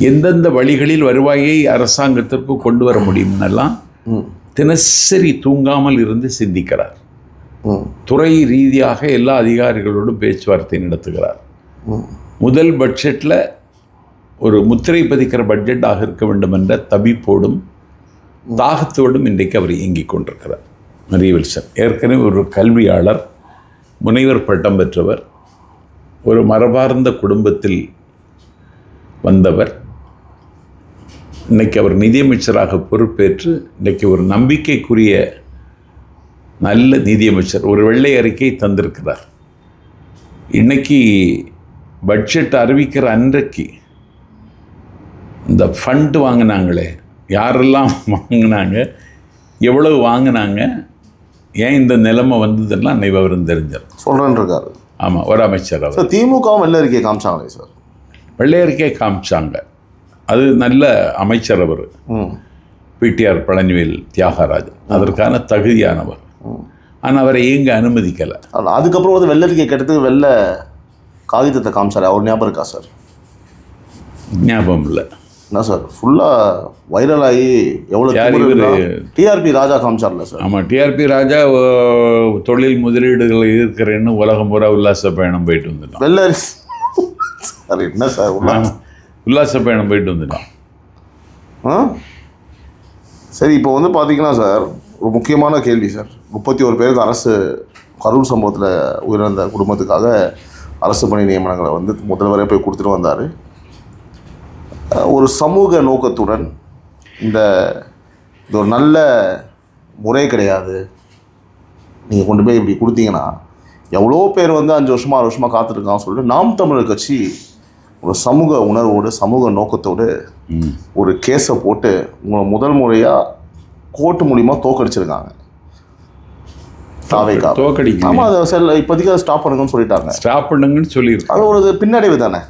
எந்தெந்த வழிகளில் வருவாயை அரசாங்கத்திற்கு கொண்டு வர முடியும்னெல்லாம் தினசரி தூங்காமல் இருந்து சிந்திக்கிறார். துறை ரீதியாக எல்லா அதிகாரிகளோடும் பேச்சுவார்த்தை நடத்துகிறார். முதல் பட்ஜெட்டில் ஒரு முத்திரை பதிக்கிற பட்ஜெட்டாக இருக்க வேண்டும் என்ற தபிப்போடும் தாகத்தோடும் இன்றைக்கு அவர் இயங்கிக் கொண்டிருக்கிறார். மரிய வில்சன் ஏற்கனவே ஒரு கல்வியாளர், முனைவர் பட்டம் பெற்றவர், ஒரு மரபார்ந்த குடும்பத்தில் வந்தவர். இன்றைக்கி அவர் நிதியமைச்சராக பொறுப்பேற்று இன்றைக்கி ஒரு நம்பிக்கைக்குரிய நல்ல நிதியமைச்சர் ஒரு வெள்ளை அறிக்கை தந்திருக்கிறார். இன்றைக்கி பட்ஜெட் அறிவிக்கிற அன்றைக்கு இந்த ஃபண்டு வாங்கினாங்களே, யாரெல்லாம் வாங்கினாங்க, எவ்வளவு வாங்கினாங்க, ஏன் இந்த நிலைமை வந்ததெல்லாம் விவரம் தெரிஞ்சார் சொல்கிறேன்னு இருக்காரு. ஆமாம், ஒரு அமைச்சர் அவர். திமுகவும் வெள்ளை அறிக்கை காமிச்சாங்களே சார். வெள்ளை அறிக்கை காமிச்சாங்க, அது நல்ல அமைச்சர் அவர். பிடிஆர் பழனிவேல் தியாகராஜன் அதற்கான தகுதியானவர். ஆனால் அவரை எங்கே அனுமதிக்கலை. அதுக்கப்புறம் வந்து வெள்ளை அறிக்கை கெடுத்து வெள்ளை காகிதத்தை காமிச்சார், அவர் ஞாபகம் இருக்கா சார்? ஞாபகம் இல்லை. என்ன சார், ஃபுல்லாக வைரல் ஆகி எவ்வளோ டிஆர்பி ராஜா காமிச்சார்ல சார். ஆமாம், டிஆர்பி ராஜா தொழில் முதலீடுகள் இருக்கிறேன்னு உலகம் பூரா உல்லாச பயணம் போயிட்டு வந்துட்டான். வெள்ளை சார் என்ன சார் உல்லாச பயணம் போயிட்டு வந்துட்டான். சரி, இப்போ வந்து பார்த்தீங்கன்னா சார், ஒரு முக்கியமான கேள்வி சார். 31 பேருக்கு அரசு கரூர் சம்பவத்தில் உயிரிழந்த குடும்பத்துக்காக அரசு பணி நியமனங்களை வந்து முதல்வரே போய் கொடுத்துட்டு வந்தார். ஒரு சமூக நோக்கத்துடன் இது ஒரு நல்ல முறை கிடையாது, நீங்கள் கொண்டு போய் இப்படி கொடுத்தீங்கன்னா எவ்வளோ பேர் வந்து 5 வருஷமாக 6 வருஷமாக காத்திருக்கான்னு சொல்லிட்டு நாம் தமிழர் கட்சி ஒரு சமூக உணர்வோடு சமூக நோக்கத்தோடு ஒரு கேஸை போட்டு உங்களை முதல் முறையாக கோர்ட்டு மூலிமா தோக்கடிச்சிருக்காங்க. ஆமாம், அதை இப்போதைக்கு அதை ஸ்டாப் பண்ணுங்கன்னு சொல்லிட்டாங்க. ஸ்டாப் பண்ணுங்கன்னு சொல்லியிருக்காங்க. அது ஒரு பின்னடைவு தானே.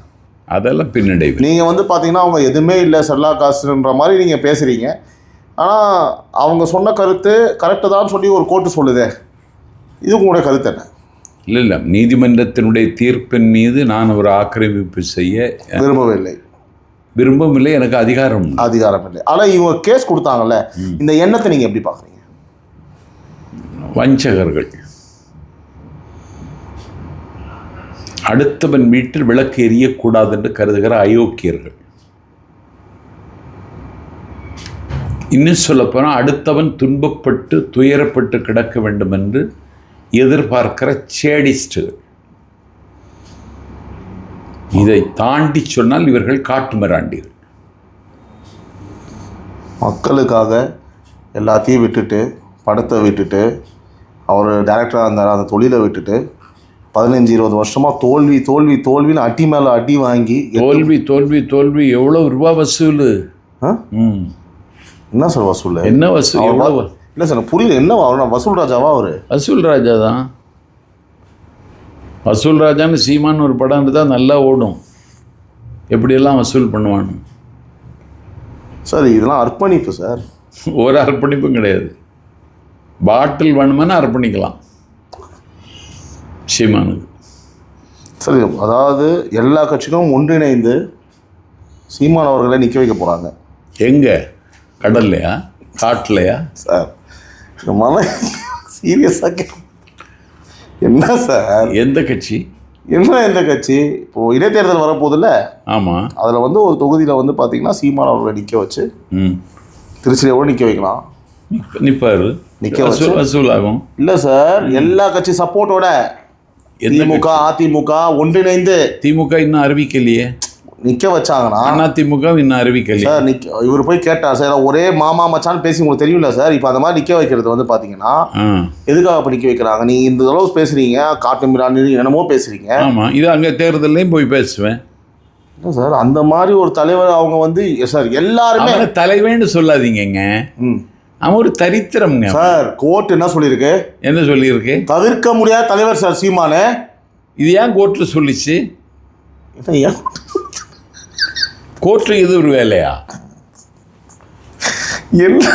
அதெல்லாம் பின்னடைவு. நீங்கள் வந்து பார்த்தீங்கன்னா அவங்க எதுவுமே இல்லை செல்லா காசுன்ற மாதிரி நீங்கள் பேசுகிறீங்க. ஆனால் அவங்க சொன்ன கருத்து கரெக்டு தான் சொல்லி ஒரு கோர்ட்டு சொல்லுதே, இது உங்களுடைய கருத்து என்ன? இல்லை, நீதிமன்றத்தினுடைய தீர்ப்பின் மீது நான் ஒரு ஆக்கிரமிப்பு செய்ய விரும்பவில்லை. எனக்கு அதிகாரம் இல்லை. ஆனால் இவங்க கேஸ் கொடுத்தாங்கல்ல, இந்த எண்ணத்தை நீங்கள் எப்படி பார்க்குறீங்க? வஞ்சகர்கள், அடுத்தவன் வீட்டில் விளக்கு எரியக்கூடாது என்று கருதுகிற அயோக்கியர்கள், இன்னும் சொல்லப்போனால் அடுத்தவன் துன்பப்பட்டு துயரப்பட்டு கிடக்க வேண்டும் என்று எதிர்பார்க்கிற சேடிஸ்டுகள். இதை தாண்டி சொன்னால் இவர்கள் காட்டு மிராண்டிகள். மக்களுக்காக எல்லாத்தையும் விட்டுட்டு, படத்தை விட்டுட்டு, அவர் டைரக்டராக இருந்தார், அந்த தொழிலை விட்டுட்டு 15-20 வருஷமாக தோல்வின்னு அடி மேலே அடி வாங்கி தோல்வி எவ்வளோ ரூபா வசூல்? என்ன சார் வசூல்? என்ன வசூல்? எவ்வளோ? இல்லை சார், புரியல. என்ன அவர் வசூல் ராஜாவா? அவர் வசூல் ராஜா தான். வசூல் ராஜான்னு சீமான் ஒரு படம் இருந்தால் நல்லா ஓடும். எப்படியெல்லாம் வசூல் பண்ணுவானு சார். இதெல்லாம் அர்ப்பணிப்பு சார். ஒரு அர்ப்பணிப்பும் கிடையாது. பாட்டில் வேணுமென்னு அர்ப்பணிக்கலாம் சீமானுக்கு. சரி, அதாவது எல்லா கட்சிகளும் ஒன்றிணைந்து சீமான் அவர்களை நிற்க வைக்க போகிறாங்க. எங்கே? கடல்லையா? காட்டிலையா? சார் சீரியஸாக என்ன சார்? எந்த கட்சி? எந்த கட்சி? இப்போது இடைத்தேர்தல் வரப்போதில்ல? ஆமாம். அதில் வந்து ஒரு தொகுதியில் வந்து பார்த்தீங்கன்னா சீமான் அவர்களை நிற்க வச்சு திருச்சியில் கூட நிற்க வைக்கலாம். நிற்பார். நிற்க வச்சு வசூல் ஆகும். இல்லை சார், எல்லா கட்சி சப்போர்ட்டோட எந்த திமுக கட்சி? அதிமுக ஒன்றிணைந்து திமுக இன்னும் அறிவிக்கலையே, நிக்க வச்சாங்கன்னா அதிமுக இன்னும் அறிவிக்கலையே. சார் இவர் போய் கேட்டார் சார், ஒரே மாமா மச்சான்னு பேசி உங்களுக்கு தெரியும்ல சார். இப்போ அந்த மாதிரி நிக்க வைக்கிறது வந்து பாத்தீங்கன்னா எதுக்காக அப்ப நிக்க வைக்கிறாங்க? நீங்க இந்த அளவு பேசுறீங்க, காட்டு மிரான்னு என்னமோ பேசுறீங்க. ஆமா, இது அங்க தேர்தலையும் போய் பேசுவேன். இல்லை சார், அந்த மாதிரி ஒரு தலைவர் அவங்க வந்து சார் எல்லாருமே தலைவன்னு சொல்லாதீங்க. அவன் ஒரு தரித்திரம்ங்க சார். கோர்ட் என்ன சொல்லியிருக்கு? என்ன சொல்லியிருக்கு? தவிர்க்க முடியாத தலைவர் சார் சீமானு. இது ஏன் கோர்ட்டில் சொல்லிச்சு? கோர்ட்டு இது ஒரு வேலையா? என்ன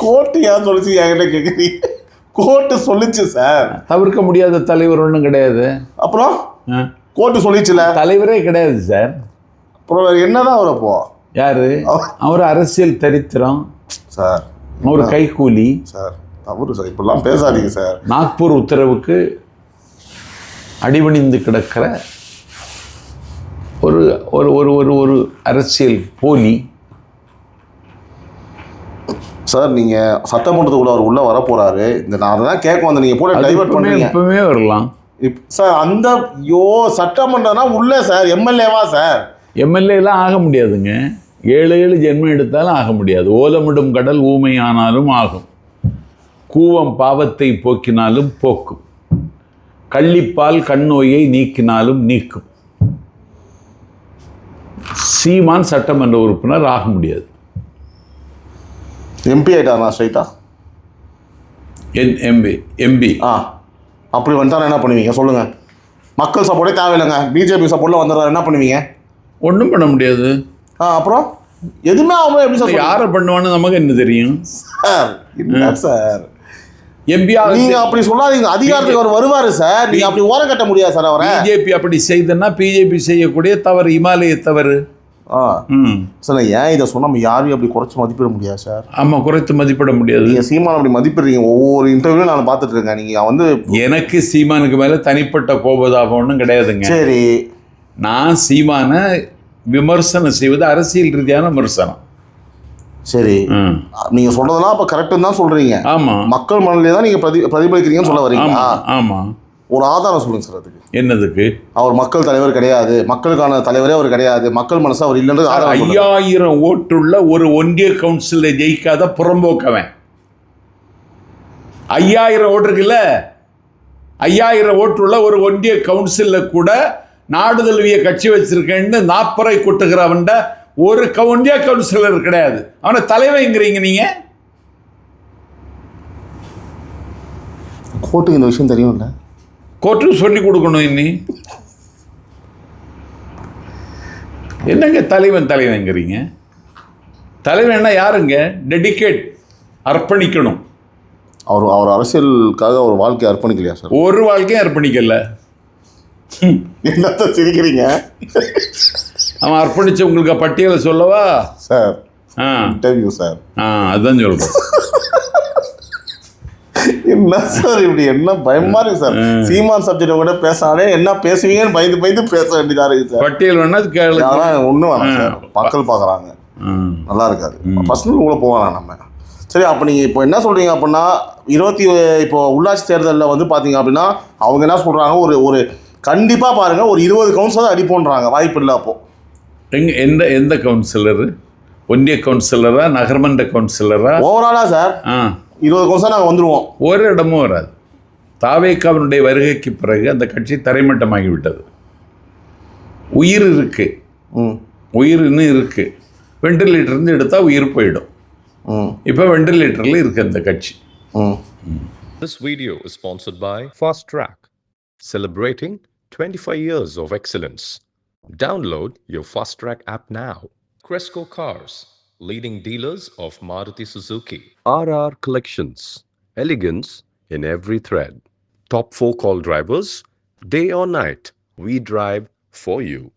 கோர்ட்டு ஏன் சொல்லிச்சு என்கிட்ட கேட்குறீங்க? கோர்ட்டு சொல்லிச்சு சார். தவிர்க்க முடியாத தலைவர் ஒன்றும் கிடையாது. அப்புறம் கோர்ட்டு சொல்லிச்சுல, தலைவரே கிடையாது சார். அப்புறம் என்னதான் அவர் அப்போ? யாரு அவர்? அரசியல் தரித்திரம் சார், ஒரு கைக்கூலி சார். தவறு சார், இப்படிலாம் பேசாதீங்க சார். நாக்பூர் உத்தரவுக்கு அடிபணிந்து கிடக்கிற ஒரு ஒரு ஒரு ஒரு ஒரு அரசியல் போலி சார். நீங்கள் சட்டமன்றத்துக்குள்ள அவர் உள்ளே வர போகிறாரு. நான் அதை தான் கேட்க வந்தேன். நீங்கள் போல டைவர்ட் பண்ணுறீங்க. இப்போவே வரலாம் சார். அந்த சட்டமன்றம்னா உள்ளே சார் எம்எல்ஏவா சார்? எம்எல்ஏலாம் ஆக முடியாதுங்க. 7 ஜென்மம் எடுத்தாலும் ஆக முடியாது. ஓலமிடும் கடல் ஊமையானாலும் ஆகும், கூவம் பாவத்தை போக்கினாலும் போக்கும், கள்ளிப்பால் கண்ணோயை நீக்கினாலும் நீக்கும். சீமான் சட்டமன்ற உறுப்பினர் ஆக முடியாது. எம்பி ஆயிட்டாரா ஸ்ட்ரைட்டா? எம்பி அப்படி வந்துட்டா என்ன பண்ணுவீங்க சொல்லுங்க? மக்கள் சப்போர்ட்டே தேவையில்லைங்க, பிஜேபி சப்போர்ட்ல வந்துடுறாரு, என்ன பண்ணுவீங்க? ஒன்றும் பண்ண முடியாது. அப்புறம் எதுவுமே அவங்க எப்படி சார்? யாரை பண்ணுவான்னு நமக்கு என்ன தெரியும் சார்? இல்லை சார், எம்பி நீங்க அப்படி சொல்லாதீங்க. அதிகாரத்துக்கு அவர் வருவாரு சார், நீங்க அப்படி ஓரம் கட்ட முடியாது சார் அவரை. பிஜேபி அப்படி செய்தன்னா பிஜேபி செய்யக்கூடிய தவறு, இமாலய தவறு. சார் ஏன் இதை சொன்னா நம்ம யாரையும் அப்படி குறைச்சி மதிப்பிட முடியாது சார். ஆமாம், குறைத்து மதிப்பிட முடியாது. நீங்க சீமான் அப்படி மதிப்பிடுறீங்க. ஒவ்வொரு இன்டர்வியூ நான் பார்த்துட்டு இருக்கேன். நீங்க வந்து எனக்கு சீமானுக்கு மேல தனிப்பட்ட கோபதாபம் ஒன்றும் கிடையாதுங்க. சரி, நான் சீமானை விமர்சனம் செய்வது அரசியல் ரீதியான விமர்சனம். சரி, நீங்க சொல்றதெல்லாம் அப்ப கரெக்ட் தான் சொல்றீங்க. ஆமா, மக்கள் மனநிலை தான் நீங்க பிரதிபலிக்கிறீங்கன்னு சொல்ல வரீங்க. ஆமா, ஒரு ஆதாரம் சொல்லுங்க சார் அதுக்கு. என்னதுக்கு? அவர் மக்கள் தலைவர் கிடையாது, மக்களுக்கான தலைவரே அவர் கிடையாது, மக்கள் மனசு அவர் இல்லைன்றது 5000 ஓட்டுள்ள ஒரு ஒன்றிய கவுன்சில ஜெயிக்காத புறம்போக்கவன். 5000 ஓட்டு இருக்குல்ல, 5000 ஓட்டுள்ள ஒரு ஒன்றிய கவுன்சில்ல கூட நாடு தழுவிய கட்சி வச்சிருக்கேன்னு 40 கொட்டுகிறவன்ட ஒரு ஒன்றிய கவுன்சிலர் கிடையாது. அவனை தலைவங்கிறீங்க நீங்க. கோர்ட்டுக்கு இந்த விஷயம் தெரியும்ல? கோர்ட்டுக்கு சொல்லி கொடுக்கணும். இன்னி என்னங்க தலைவங்கிறீங்க? தலைவன்னா யாருங்க? டெடிகேட், அர்ப்பணிக்கணும். அவர் அரசியலுக்காக ஒரு வாழ்க்கையை அர்ப்பணிக்கலையா சார்? ஒரு வாழ்க்கையும் அர்ப்பணிக்கல. என்னத்த சிரிக்கிறீங்க? அவன் அர்ப்பணிச்ச உங்களுக்கு பட்டியலை சொல்லவா சார்? Interview sir. அதுதான் சொல்றேன். என்ன சார் இப்படி என்ன பயமா இருக்கு சார்? சீமான் சப்ஜெக்ட் கூட பேசாலே என்ன பேசுவீங்கன்னு பயந்து பேச வேண்டியதா இருக்கு சார். பட்டியல் வேணா கேளு. ஒன்றும் வேணாம் சார், மக்கள் பார்க்குறாங்க, நல்லா இருக்காது. பர்சனல் கூட போகலாம் நம்ம. சரி, அப்போ நீங்கள் இப்போ என்ன சொல்கிறீங்க அப்படின்னா இப்போ உள்ளாட்சி தேர்தலில் வந்து பார்த்தீங்க அப்படின்னா அவங்க என்ன சொல்கிறாங்க, ஒரு கண்டிப்பாக பாருங்கள் ஒரு 20 கவுன்சிலர் அடிப்போன்றாங்க. வாய்ப்பு இல்லை அப்போது. எந்த கவுன்சிலரு? ஒன்றிய கவுன்சிலரா, நகர்மன்ற கவுன்சிலரா, ஓவராலா சார்? 20 கவுன்சிலர் நாங்கள் வந்துடுவோம். ஒரு இடமும் வராது. தாவேக்காவினுடைய வருகைக்கு பிறகு அந்த கட்சி தரைமட்டமாகிவிட்டது. உயிர் இருக்கு, உயிர் இன்னும் இருக்கு. வெண்டிலேட்டர் இருந்து எடுத்தால் உயிர் போயிடும். இப்போ வெண்டிலேட்டரில் இருக்கு அந்த கட்சி. This video is sponsored by Fast Track, celebrating 25 years of excellence. Download your Fast Track app now. Cresco Cars, leading dealers of Maruti Suzuki. RR Collections, elegance in every thread. Top 4 call drivers, day or night, we drive for you.